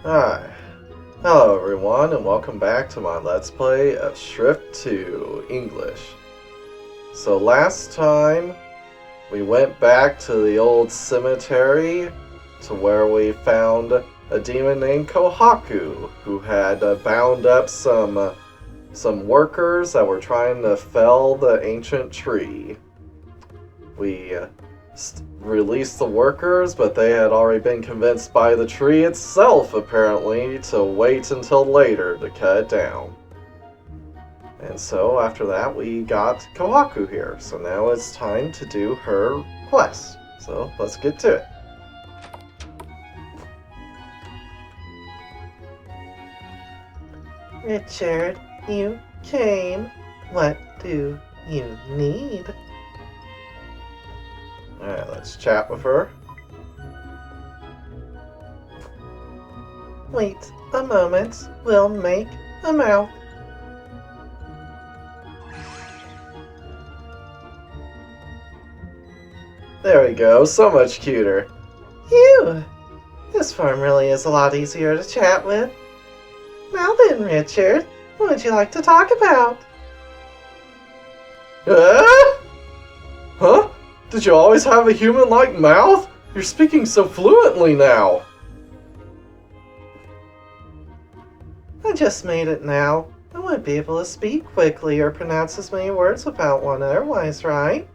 Hi. Hello everyone and welcome back to my Let's Play of Shrift 2 English. So last time we went back to the old cemetery to where we found a demon named Kohaku who had bound up some workers that were trying to fell the ancient tree. We released the workers, but they had already been convinced by the tree itself, apparently, to wait until later to cut it down. And so, after that, we got Kohaku here. So now it's time to do her quest. So, let's get to it. Richard, you came. What do you need? Alright, let's chat with her. Wait a moment. We'll make a mouth. There we go. So much cuter. Phew! This form really is a lot easier to chat with. Now then, Richard, what would you like to talk about? Huh? Did you always have a human-like mouth? You're speaking so fluently now. I just made it now. I wouldn't be able to speak quickly or pronounce as many words without one otherwise, right?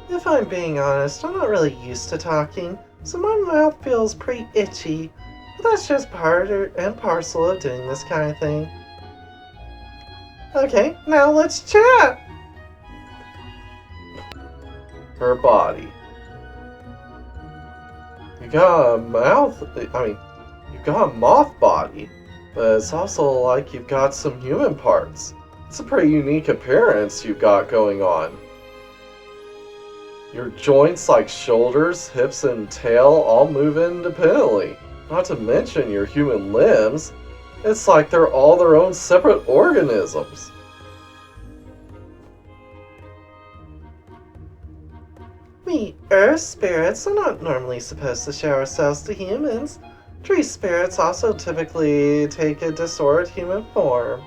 If I'm being honest, I'm not really used to talking, so my mouth feels pretty itchy, but that's just part and parcel of doing this kind of thing. Okay, now let's chat! Her body. You got a mouth, you've got a moth body, but it's also like you've got some human parts. It's a pretty unique appearance you've got going on. Your joints like shoulders, hips, and tail all move independently. Not to mention your human limbs. It's like they're all their own separate organisms. We earth spirits are not normally supposed to show ourselves to humans. Tree spirits also typically take a disordered human form.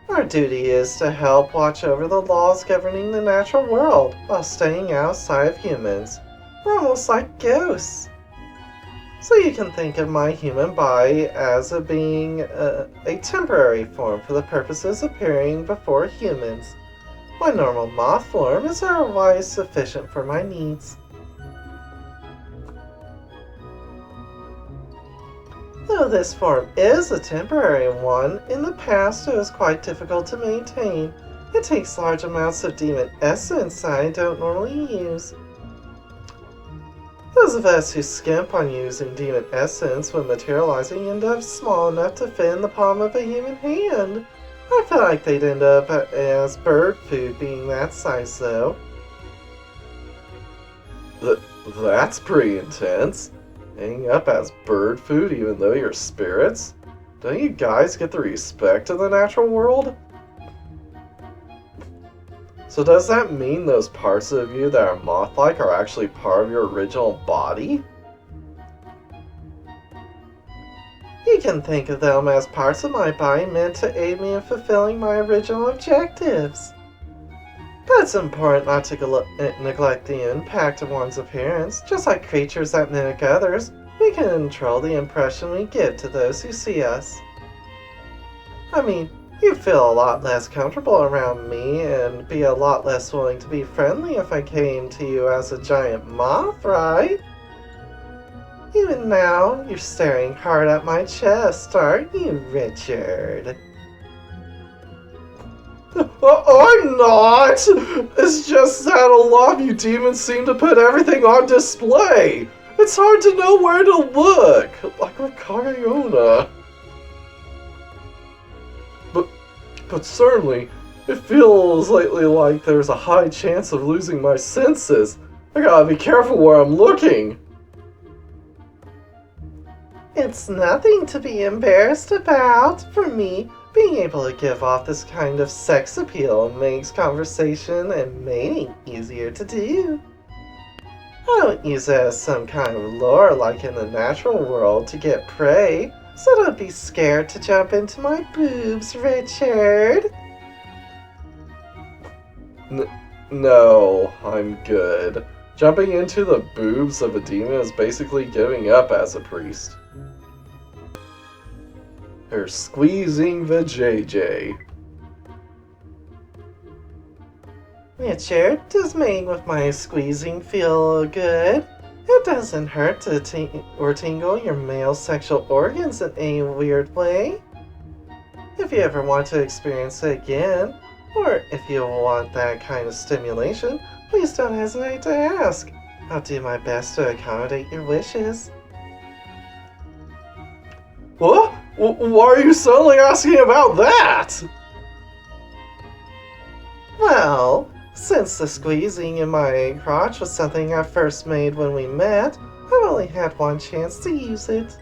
Our duty is to help watch over the laws governing the natural world while staying outside of humans. We're almost like ghosts. So you can think of my human body as being a temporary form for the purposes of appearing before humans. My normal moth form is otherwise sufficient for my needs. Though this form is a temporary one, in the past it was quite difficult to maintain. It takes large amounts of demon essence I don't normally use. Those of us who skimp on using demon essence when materializing end up small enough to fit in the palm of a human hand. I feel like they'd end up as bird food being that size, though. That's pretty intense. Ending up as bird food even though you're spirits? Don't you guys get the respect of the natural world? So does that mean those parts of you that are moth-like are actually part of your original body? You can think of them as parts of my body meant to aid me in fulfilling my original objectives. But it's important not to neglect the impact of one's appearance. Just like creatures that mimic others, we can control the impression we give to those who see us. I mean, you'd feel a lot less comfortable around me and be a lot less willing to be friendly if I came to you as a giant moth, right? Even now, you're staring hard at my chest, aren't you, Richard? I'm not! It's just that a lot of you demons seem to put everything on display! It's hard to know where to look! Like with Kariona. But certainly, it feels lately like there's a high chance of losing my senses. I gotta be careful where I'm looking. It's nothing to be embarrassed about. For me, being able to give off this kind of sex appeal makes conversation and mating easier to do. I don't use it as some kind of lure like in the natural world to get prey, so don't be scared to jump into my boobs, Richard. No, I'm good. Jumping into the boobs of a demon is basically giving up as a priest. Her squeezing the JJ. Richard, does mating with my squeezing feel good? It doesn't hurt to tingle your male sexual organs in a weird way. If you ever want to experience it again, or if you want that kind of stimulation, please don't hesitate to ask. I'll do my best to accommodate your wishes. What? Why are you suddenly asking about that? Well, since the squeezing in my crotch was something I first made when we met, I've only had one chance to use it.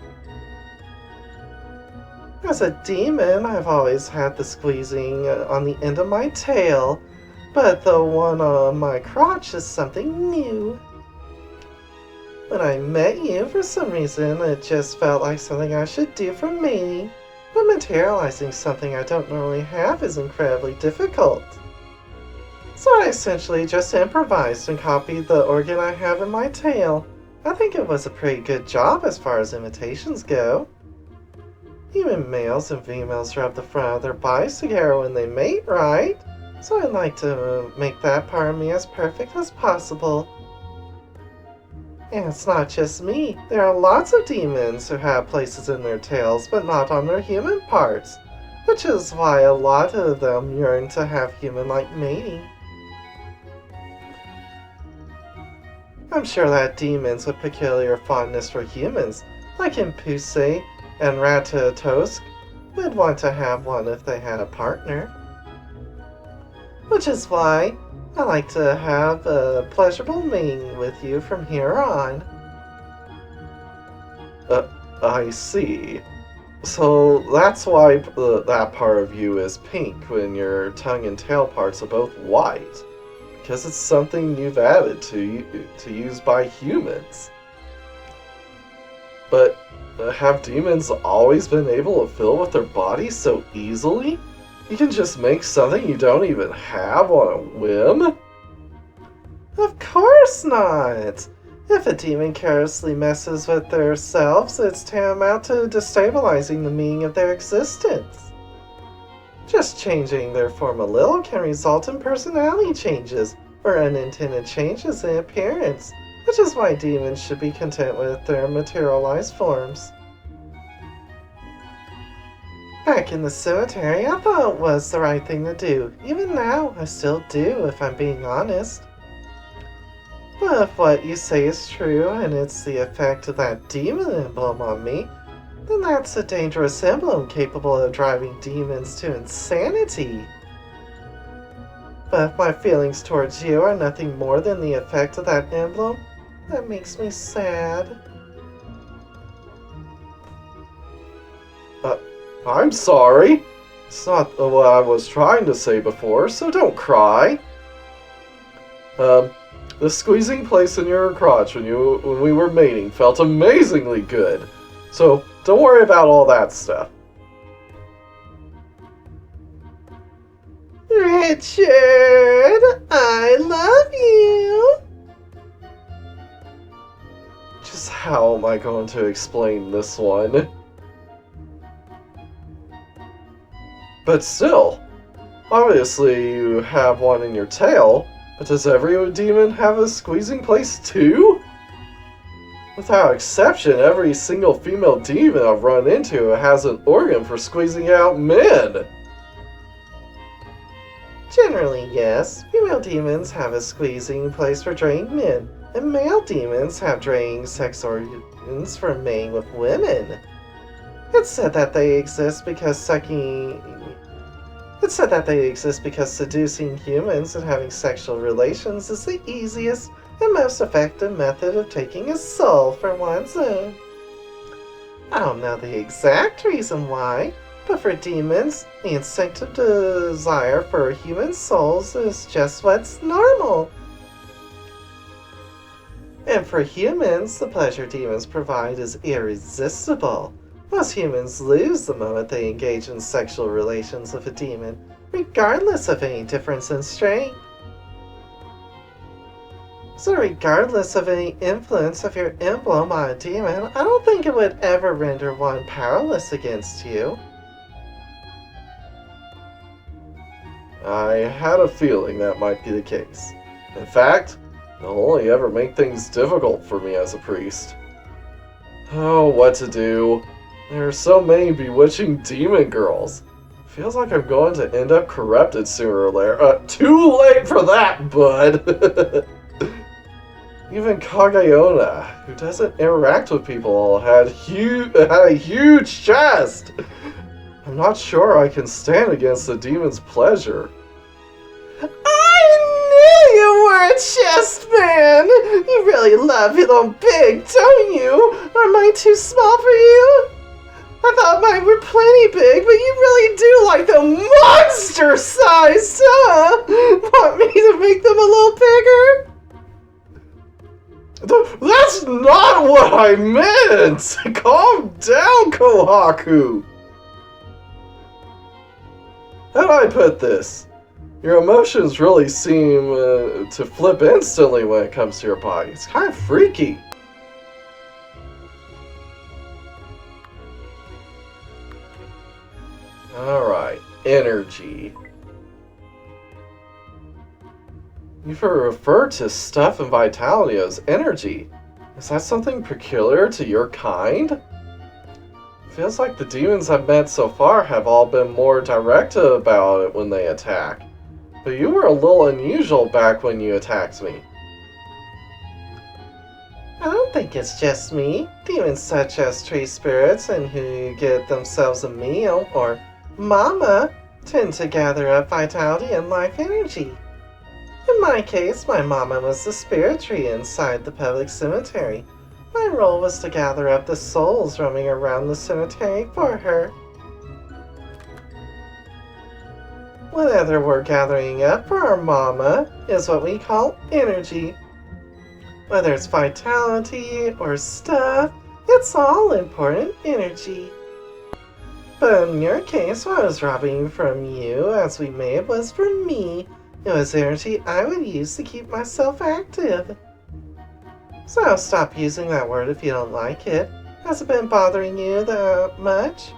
As a demon, I've always had the squeezing on the end of my tail, but the one on my crotch is something new. When I met you, for some reason, it just felt like something I should do for mating, but materializing something I don't normally have is incredibly difficult. So I essentially just improvised and copied the organ I have in my tail. I think it was a pretty good job as far as imitations go. Even males and females rub the front of their bodies together when they mate, right? So I'd like to make that part of me as perfect as possible. And it's not just me. There are lots of demons who have places in their tails but not on their human parts, which is why a lot of them yearn to have human-like mating. I'm sure that demons with peculiar fondness for humans, like Impuse and Ratatosk, would want to have one if they had a partner. Which is why I like to have a pleasurable mating with you from here on. I see. So that's why that part of you is pink when your tongue and tail parts are both white. Because it's something you've added to use by humans. But have demons always been able to fill with their bodies so easily? You can just make something you don't even have on a whim? Of course not! If a demon carelessly messes with themselves, it's tantamount to destabilizing the meaning of their existence. Just changing their form a little can result in personality changes or unintended changes in appearance, which is why demons should be content with their materialized forms. Back in the cemetery, I thought it was the right thing to do. Even now, I still do, if I'm being honest. But if what you say is true, and it's the effect of that demon emblem on me, then that's a dangerous emblem capable of driving demons to insanity. But if my feelings towards you are nothing more than the effect of that emblem, that makes me sad. I'm sorry. It's not what I was trying to say before, so don't cry. The squeezing place in your crotch when we were mating felt amazingly good. So don't worry about all that stuff. Richard, I love you. Just how am I going to explain this one? But still, obviously you have one in your tail, but does every demon have a squeezing place too? Without exception, every single female demon I've run into has an organ for squeezing out men. Generally, yes. Female demons have a squeezing place for draining men, and male demons have draining sex organs for mating with women. It's said that they exist because seducing humans and having sexual relations is the easiest and most effective method of taking a soul for one's own. I don't know the exact reason why, but for demons, the instinctive desire for human souls is just what's normal. And for humans, the pleasure demons provide is irresistible. Most humans lose the moment they engage in sexual relations with a demon, regardless of any difference in strength. So regardless of any influence of your emblem on a demon, I don't think it would ever render one powerless against you. I had a feeling that might be the case. In fact, it'll only ever make things difficult for me as a priest. Oh, what to do? There are so many bewitching demon girls. Feels like I'm going to end up corrupted sooner or later. Too late for that, bud! Even Kagayona, who doesn't interact with people, had a huge chest! I'm not sure I can stand against the demon's pleasure. I knew you were a chest man! You really love them big, don't you? Or am I too small for you? I thought mine were plenty big, but you really do like them monster sized, huh? Want me to make them a little bigger? That's not what I meant! Calm down, Kohaku! How do I put this? Your emotions really seem to flip instantly when it comes to your body. It's kind of freaky. Alright, energy. You've referred to stuff and vitality as energy. Is that something peculiar to your kind? Feels like the demons I've met so far have all been more direct about it when they attack. But you were a little unusual back when you attacked me. I don't think it's just me. Demons such as tree spirits and who get themselves a meal or mama tend to gather up vitality and life energy. In my case, my mama was the spirit tree inside the public cemetery. My role was to gather up the souls roaming around the cemetery for her. Whatever we're gathering up for our mama is what we call energy. Whether it's vitality or stuff, it's all important energy. But in your case, what I was robbing from you, as we made, was from me. It was energy I would use to keep myself active. So I'll stop using that word if you don't like it. Has it been bothering you that much?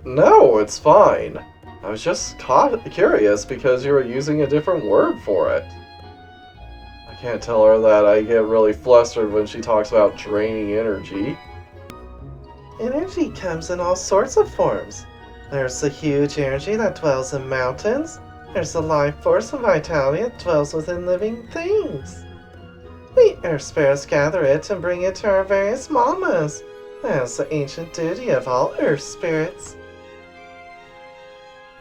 No, it's fine. I was just curious because you were using a different word for it. I can't tell her that I get really flustered when she talks about draining energy. Energy comes in all sorts of forms. There's the huge energy that dwells in mountains. There's the life force and vitality that dwells within living things. We earth spirits gather it and bring it to our various mamas. That is the ancient duty of all earth spirits.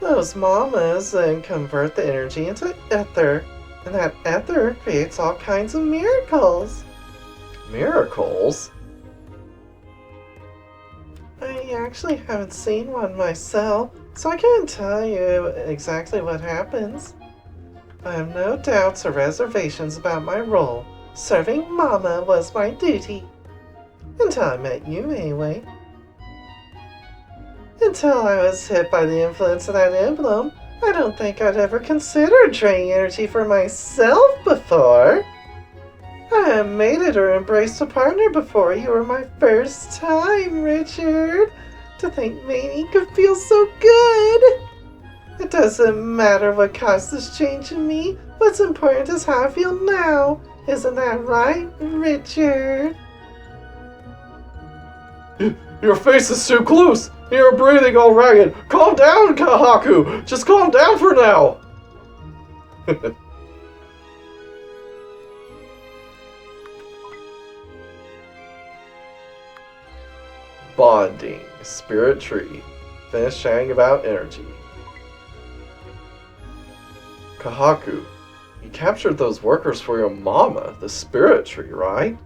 Those mamas then convert the energy into ether, and that ether creates all kinds of miracles. Miracles? I actually haven't seen one myself, so I can't tell you exactly what happens. I have no doubts or reservations about my role. Serving Mama was my duty. Until I met you, anyway. Until I was hit by the influence of that emblem, I don't think I'd ever considered draining energy for myself before. I haven't mated or embraced a partner before. You were my first time, Richard. To think mating could feel so good. It doesn't matter what caused this change in me. What's important is how I feel now. Isn't that right, Richard? Your face is too close. You're breathing all ragged. Calm down, Kahaku. Just calm down for now. Bonding. Spirit tree. Finish chatting about energy. Kahaku, you captured those workers for your mama, the spirit tree, right?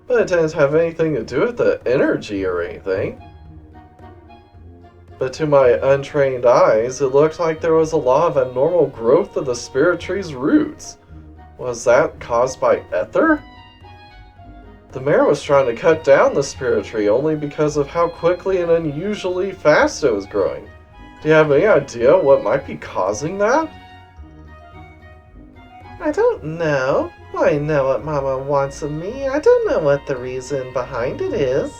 But it didn't have anything to do with the energy or anything. But to my untrained eyes, it looked like there was a lot of abnormal growth of the spirit tree's roots. Was that caused by ether? The mayor was trying to cut down the spirit tree only because of how quickly and unusually fast it was growing. Do you have any idea what might be causing that? I don't know. I know what Mama wants of me. I don't know what the reason behind it is.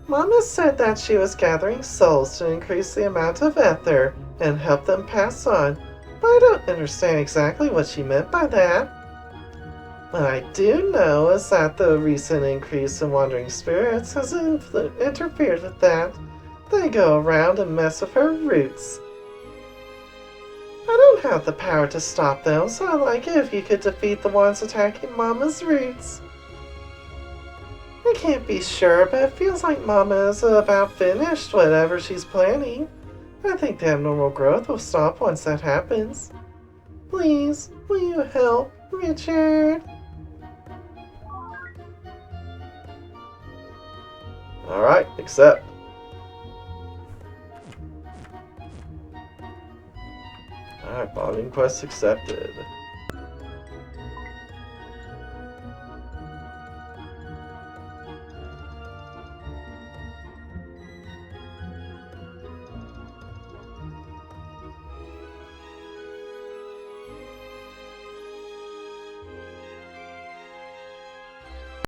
Mama said that she was gathering souls to increase the amount of ether and help them pass on, but I don't understand exactly what she meant by that. What I do know is that the recent increase in wandering spirits has interfered with that. They go around and mess with her roots. I don't have the power to stop them, so I'd like it if you could defeat the ones attacking Mama's roots. I can't be sure, but it feels like Mama is about finished whatever she's planning. I think the abnormal growth will stop once that happens. Please, will you help, Richard? Alright, accept. Alright, bonding quest accepted.